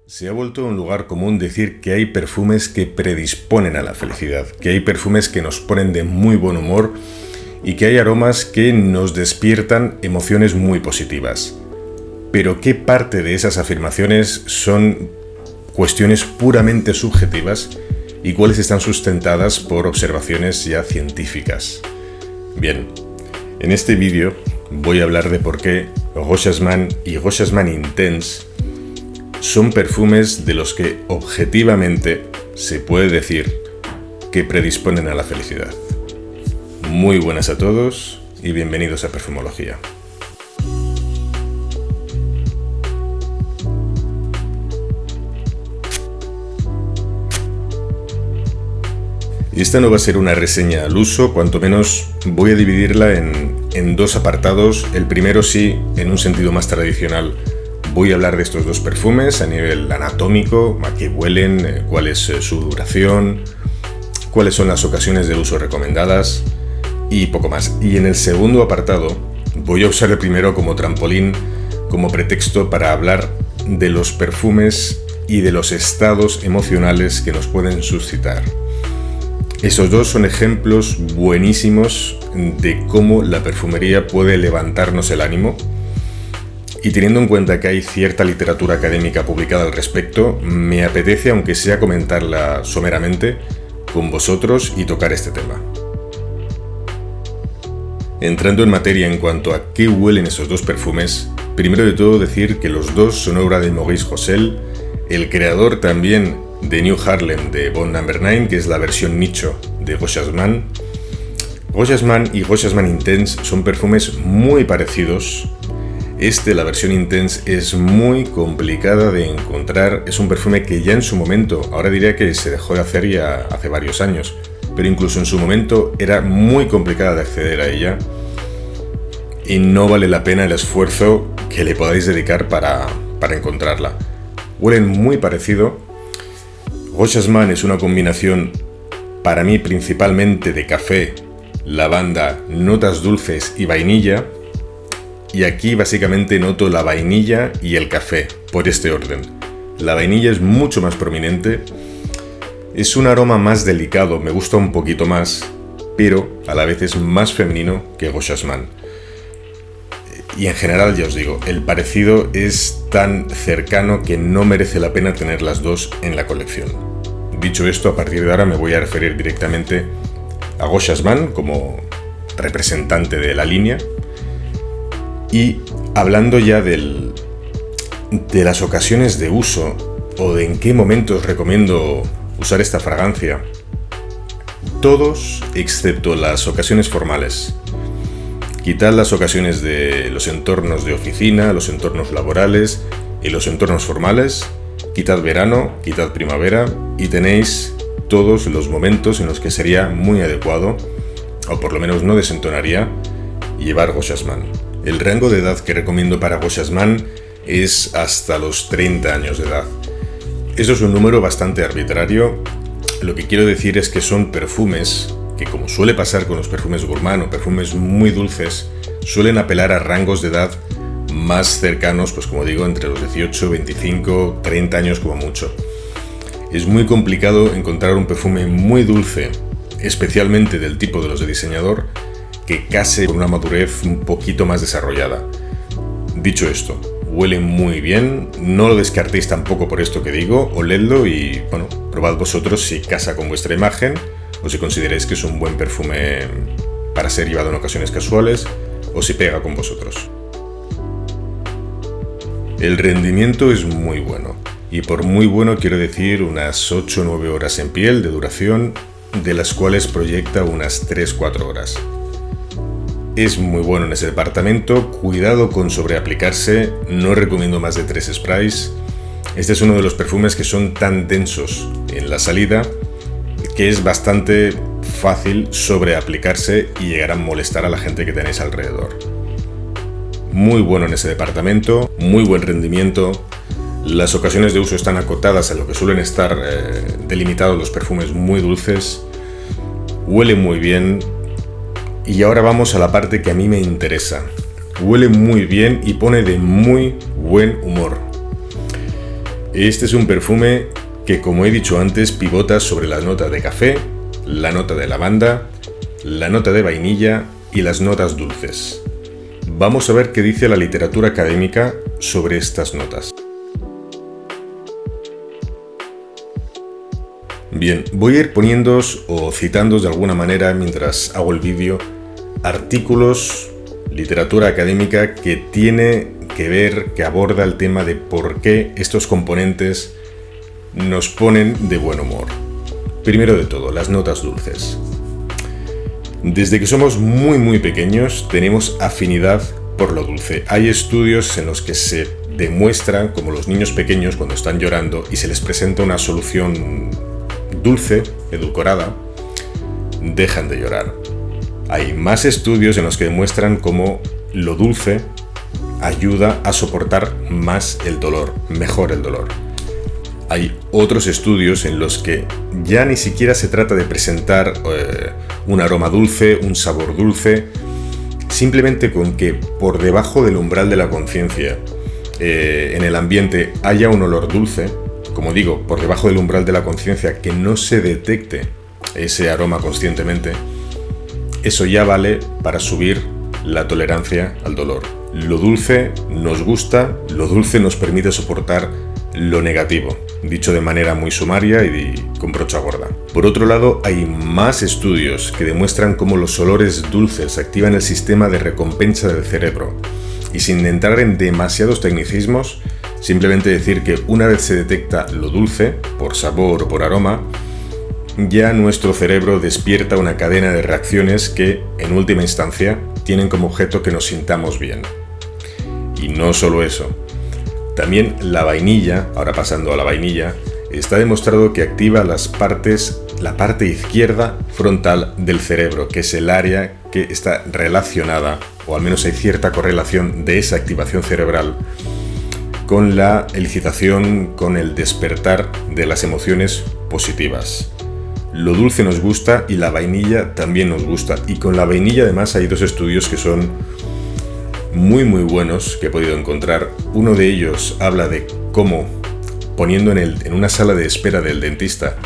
Se ha vuelto un lugar común decir que hay perfumes que predisponen a la felicidad, que hay perfumes que nos ponen de muy buen humor y que hay aromas que nos despiertan emociones muy positivas. Pero ¿qué parte de esas afirmaciones son cuestiones puramente subjetivas y cuáles están sustentadas por observaciones ya científicas? Bien, en este vídeo voy a hablar de por qué Gros Jasmin y Gros Jasmin Intense son perfumes de los que objetivamente se puede decir que predisponen a la felicidad. Muy buenas a todos y bienvenidos a Perfumología. Esta no va a ser una reseña al uso, cuanto menos voy a dividirla en dos apartados. El primero sí, en un sentido más tradicional. Voy a hablar de estos dos perfumes a nivel anatómico, a qué huelen, cuál es su duración, cuáles son las ocasiones de uso recomendadas y poco más. Y en el segundo apartado voy a usar el primero como trampolín, como pretexto para hablar de los perfumes y de los estados emocionales que nos pueden suscitar. Esos dos son ejemplos buenísimos de cómo la perfumería puede levantarnos el ánimo. Y teniendo en cuenta que hay cierta literatura académica publicada al respecto, me apetece, aunque sea comentarla someramente, con vosotros y tocar este tema. Entrando en materia en cuanto a qué huelen esos dos perfumes, primero de todo decir que los dos son obra de Maurice Rossel, el creador también de New Harlem de Bond No. 9, que es la versión nicho de Gros Jasmin. Gros Jasmin y Gros Jasmin Intense son perfumes muy parecidos. La versión Intense, es muy complicada de encontrar. Es un perfume que ya en su momento, ahora diría que se dejó de hacer ya hace varios años, pero incluso en su momento era muy complicada de acceder a ella y no vale la pena el esfuerzo que le podáis dedicar para encontrarla. Huelen muy parecido. Gros Jasmin es una combinación, para mí principalmente de café, lavanda, notas dulces y vainilla. Y aquí básicamente noto la vainilla y el café, por este orden. La vainilla es mucho más prominente, es un aroma más delicado, me gusta un poquito más, pero a la vez es más femenino que Gros Jasmin. Y en general, ya os digo, el parecido es tan cercano que no merece la pena tener las dos en la colección. Dicho esto, a partir de ahora me voy a referir directamente a Gros Jasmin como representante de la línea. Y hablando ya de las ocasiones de uso o de en qué momentos recomiendo usar esta fragancia, todos excepto las ocasiones formales. Quitad las ocasiones de los entornos de oficina, los entornos laborales y los entornos formales, quitad verano, quitad primavera y tenéis todos los momentos en los que sería muy adecuado, o por lo menos no desentonaría, llevar Gros Jasmin. El rango de edad que recomiendo para Gros Jasmin es hasta los 30 años de edad. Esto es un número bastante arbitrario. Lo que quiero decir es que son perfumes que, como suele pasar con los perfumes gourmand o perfumes muy dulces, suelen apelar a rangos de edad más cercanos, pues como digo, entre los 18, 25, 30 años como mucho. Es muy complicado encontrar un perfume muy dulce, especialmente del tipo de los de diseñador, que case con una madurez un poquito más desarrollada. Dicho esto, huele muy bien, no lo descartéis tampoco por esto que digo, oledlo y bueno, probad vosotros si casa con vuestra imagen o si consideráis que es un buen perfume para ser llevado en ocasiones casuales o si pega con vosotros. El rendimiento es muy bueno y por muy bueno quiero decir unas 8 o 9 horas en piel de duración, de las cuales proyecta unas 3-4 horas. Es muy bueno en ese departamento, cuidado con sobreaplicarse, no recomiendo más de 3 sprays. Este es uno de los perfumes que son tan densos en la salida que es bastante fácil sobreaplicarse y llegar a molestar a la gente que tenéis alrededor. Muy bueno en ese departamento, muy buen rendimiento. Las ocasiones de uso están acotadas a lo que suelen estar delimitados los perfumes muy dulces. Huele muy bien. Y ahora vamos a la parte que a mí me interesa. Huele muy bien y pone de muy buen humor. Este es un perfume que, como he dicho antes, pivota sobre las notas de café, la nota de lavanda, la nota de vainilla y las notas dulces. Vamos a ver qué dice la literatura académica sobre estas notas. Bien, voy a ir poniéndoos o citándoos de alguna manera mientras hago el vídeo artículos, literatura académica que tiene que ver, que aborda el tema de por qué estos componentes nos ponen de buen humor. Primero de todo, las notas dulces. Desde que somos muy pequeños tenemos afinidad por lo dulce. Hay estudios en los que se demuestran como los niños pequeños cuando están llorando y se les presenta una solución dulce, edulcorada, dejan de llorar. Hay más estudios en los que demuestran cómo lo dulce ayuda a soportar más el dolor, mejor el dolor. Hay otros estudios en los que ya ni siquiera se trata de presentar un aroma dulce, un sabor dulce, simplemente con que por debajo del umbral de la conciencia en el ambiente haya un olor dulce, como digo, por debajo del umbral de la conciencia, que no se detecte ese aroma conscientemente, eso ya vale para subir la tolerancia al dolor. Lo dulce nos gusta, lo dulce nos permite soportar lo negativo, dicho de manera muy sumaria y con brocha gorda. Por otro lado, hay más estudios que demuestran cómo los olores dulces activan el sistema de recompensa del cerebro. Y sin entrar en demasiados tecnicismos, simplemente decir que una vez se detecta lo dulce, por sabor o por aroma, ya nuestro cerebro despierta una cadena de reacciones que, en última instancia, tienen como objeto que nos sintamos bien. Y no solo eso. También la vainilla, ahora pasando a la vainilla, está demostrado que activa la parte izquierda frontal del cerebro, que es el área que está relacionada, o al menos hay cierta correlación de esa activación cerebral con la excitación, con el despertar de las emociones positivas. Lo dulce nos gusta y la vainilla también nos gusta. Y con la vainilla además hay dos estudios que son muy buenos que he podido encontrar. Uno de ellos habla de cómo, poniendo en una sala de espera del dentista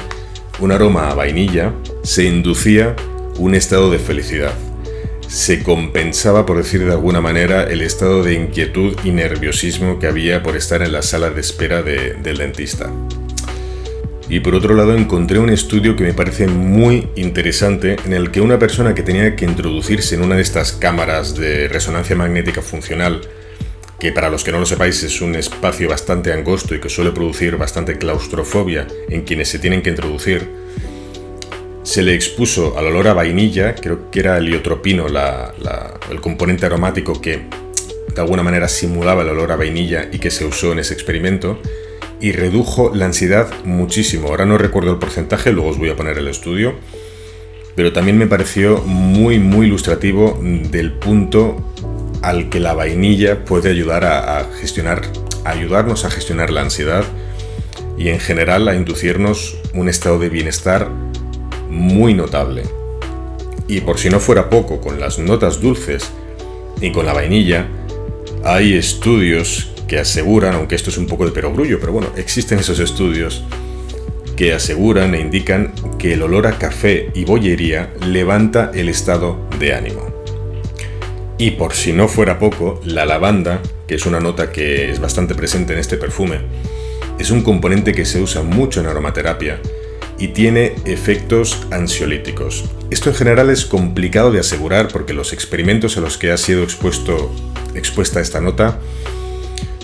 un aroma a vainilla, se inducía un estado de felicidad. Se compensaba, por decir de alguna manera, el estado de inquietud y nerviosismo que había por estar en la sala de espera del dentista. Y por otro lado encontré un estudio que me parece muy interesante en el que una persona que tenía que introducirse en una de estas cámaras de resonancia magnética funcional, que para los que no lo sepáis es un espacio bastante angosto y que suele producir bastante claustrofobia en quienes se tienen que introducir, se le expuso al olor a vainilla, creo que era heliotropino el componente aromático que de alguna manera simulaba el olor a vainilla y que se usó en ese experimento, y redujo la ansiedad muchísimo. Ahora no recuerdo el porcentaje, luego os voy a poner el estudio, pero también me pareció muy ilustrativo del punto al que la vainilla puede ayudar ayudarnos a gestionar la ansiedad y en general a inducirnos un estado de bienestar muy notable. Y por si no fuera poco, con las notas dulces y con la vainilla, hay estudios que aseguran, aunque esto es un poco de perogrullo, pero bueno, existen esos estudios que aseguran e indican que el olor a café y bollería levanta el estado de ánimo. Y por si no fuera poco, la lavanda, que es una nota que es bastante presente en este perfume, es un componente que se usa mucho en aromaterapia y tiene efectos ansiolíticos. Esto en general es complicado de asegurar porque los experimentos a los que ha sido expuesta esta nota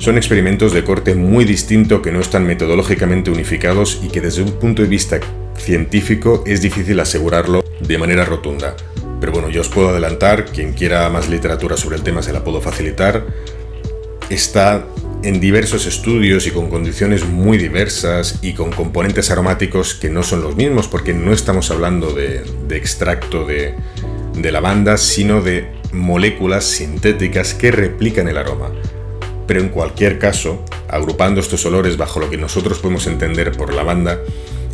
son experimentos de corte muy distinto que no están metodológicamente unificados y que desde un punto de vista científico es difícil asegurarlo de manera rotunda. Pero bueno, yo os puedo adelantar, quien quiera más literatura sobre el tema se la puedo facilitar. Está en diversos estudios y con condiciones muy diversas y con componentes aromáticos que no son los mismos, porque no estamos hablando de extracto de lavanda, sino de moléculas sintéticas que replican el aroma. Pero en cualquier caso, agrupando estos olores bajo lo que nosotros podemos entender por lavanda,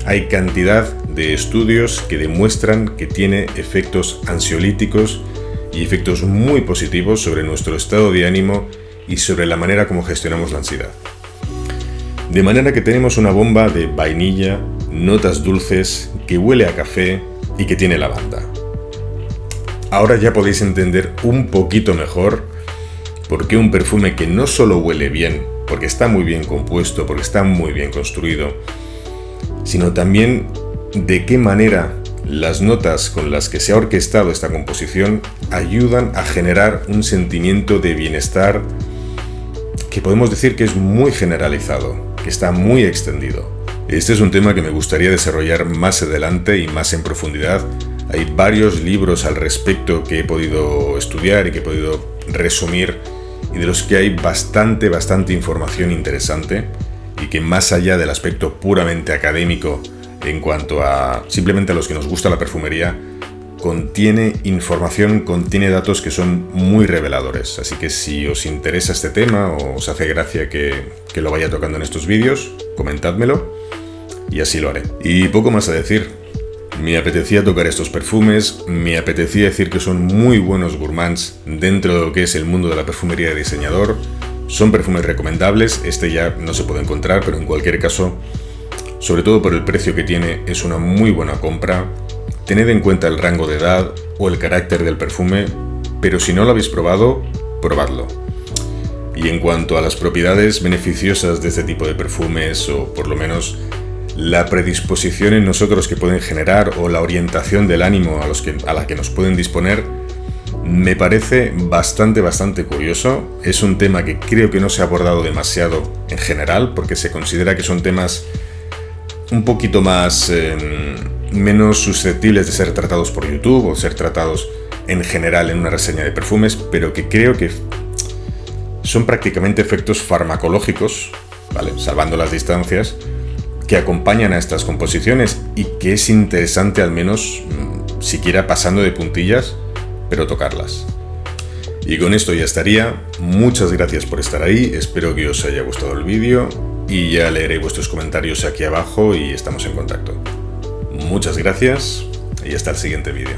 hay cantidad de estudios que demuestran que tiene efectos ansiolíticos y efectos muy positivos sobre nuestro estado de ánimo y sobre la manera como gestionamos la ansiedad. De manera que tenemos una bomba de vainilla, notas dulces, que huele a café y que tiene lavanda. Ahora ya podéis entender un poquito mejor por qué un perfume que no solo huele bien, porque está muy bien compuesto, porque está muy bien construido, sino también de qué manera las notas con las que se ha orquestado esta composición ayudan a generar un sentimiento de bienestar que podemos decir que es muy generalizado, que está muy extendido. Este es un tema que me gustaría desarrollar más adelante y más en profundidad. Hay varios libros al respecto que he podido estudiar y que he podido resumir y de los que hay bastante información interesante y que más allá del aspecto puramente académico en cuanto a simplemente a los que nos gusta la perfumería, contiene información, contiene datos que son muy reveladores. Así que si os interesa este tema o os hace gracia que lo vaya tocando en estos vídeos, comentádmelo y así lo haré. Y poco más a decir. Me apetecía tocar estos perfumes, me apetecía decir que son muy buenos gourmands dentro de lo que es el mundo de la perfumería de diseñador. Son perfumes recomendables, este ya no se puede encontrar, pero en cualquier caso, sobre todo por el precio que tiene, es una muy buena compra. Tened en cuenta el rango de edad o el carácter del perfume, pero si no lo habéis probado, probadlo. Y en cuanto a las propiedades beneficiosas de este tipo de perfumes, o por lo menos la predisposición en nosotros que pueden generar o la orientación del ánimo a la que nos pueden disponer, me parece bastante curioso. Es un tema que creo que no se ha abordado demasiado en general, porque se considera que son temas un poquito más menos susceptibles de ser tratados por YouTube o ser tratados en general en una reseña de perfumes, pero que creo que son prácticamente efectos farmacológicos, ¿vale? Salvando las distancias, que acompañan a estas composiciones y que es interesante al menos, siquiera pasando de puntillas, pero tocarlas. Y con esto ya estaría. Muchas gracias por estar ahí, espero que os haya gustado el vídeo y ya leeré vuestros comentarios aquí abajo y estamos en contacto. Muchas gracias y hasta el siguiente vídeo.